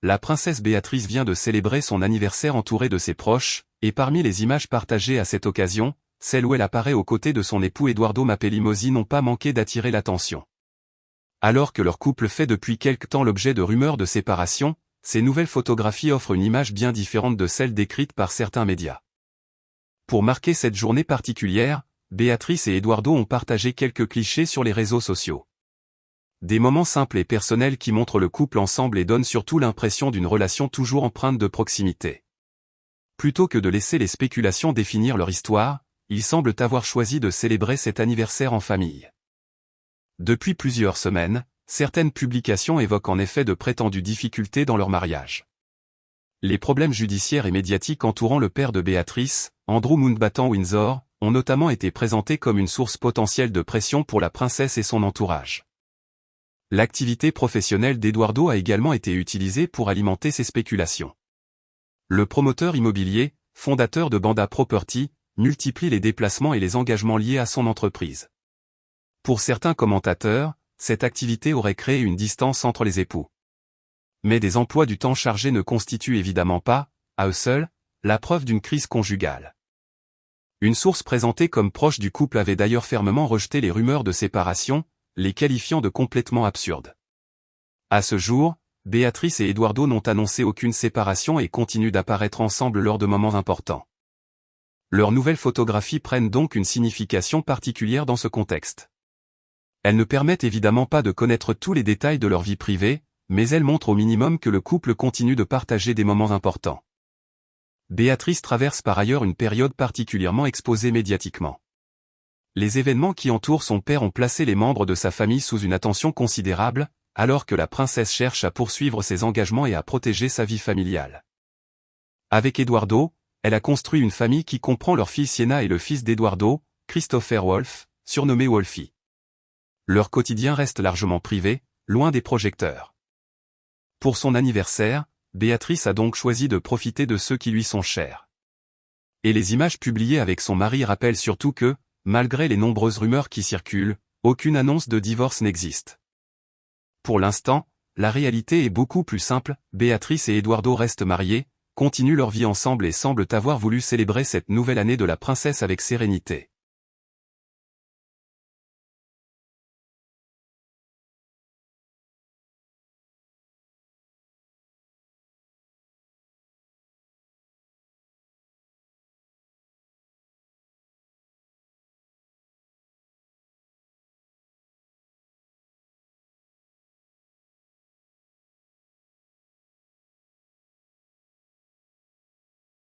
la princesse Béatrice vient de célébrer son anniversaire entourée de ses proches, et parmi les images partagées à cette occasion, celles où elle apparaît aux côtés de son époux Edoardo Mapelli-Mozzi n'ont pas manqué d'attirer l'attention. Alors que leur couple fait depuis quelque temps l'objet de rumeurs de séparation, ces nouvelles photographies offrent une image bien différente de celle décrite par certains médias. Pour marquer cette journée particulière, Béatrice et Edoardo ont partagé quelques clichés sur les réseaux sociaux. Des moments simples et personnels qui montrent le couple ensemble et donnent surtout l'impression d'une relation toujours empreinte de proximité. Plutôt que de laisser les spéculations définir leur histoire, ils semblent avoir choisi de célébrer cet anniversaire en famille. Depuis plusieurs semaines, certaines publications évoquent en effet de prétendues difficultés dans leur mariage. Les problèmes judiciaires et médiatiques entourant le père de Béatrice, Andrew Mountbatten-Windsor, ont notamment été présentés comme une source potentielle de pression pour la princesse et son entourage. L'activité professionnelle d'Edoardo a également été utilisée pour alimenter ces spéculations. Le promoteur immobilier, fondateur de Banda Property, multiplie les déplacements et les engagements liés à son entreprise. Pour certains commentateurs, cette activité aurait créé une distance entre les époux. Mais des emplois du temps chargés ne constituent évidemment pas, à eux seuls, la preuve d'une crise conjugale. Une source présentée comme proche du couple avait d'ailleurs fermement rejeté les rumeurs de séparation, les qualifiant de complètement absurdes. À ce jour, Béatrice et Edoardo n'ont annoncé aucune séparation et continuent d'apparaître ensemble lors de moments importants. Leurs nouvelles photographies prennent donc une signification particulière dans ce contexte. Elles ne permettent évidemment pas de connaître tous les détails de leur vie privée, mais elles montrent au minimum que le couple continue de partager des moments importants. Béatrice traverse par ailleurs une période particulièrement exposée médiatiquement. Les événements qui entourent son père ont placé les membres de sa famille sous une attention considérable, alors que la princesse cherche à poursuivre ses engagements et à protéger sa vie familiale. Avec Edoardo, elle a construit une famille qui comprend leur fille Sienna et le fils d'Edoardo, Christopher Wolff, surnommé Wolfie. Leur quotidien reste largement privé, loin des projecteurs. Pour son anniversaire, Béatrice a donc choisi de profiter de ceux qui lui sont chers. Et les images publiées avec son mari rappellent surtout que, malgré les nombreuses rumeurs qui circulent, aucune annonce de divorce n'existe. Pour l'instant, la réalité est beaucoup plus simple, Béatrice et Edoardo restent mariés, continuent leur vie ensemble et semblent avoir voulu célébrer cette nouvelle année de la princesse avec sérénité.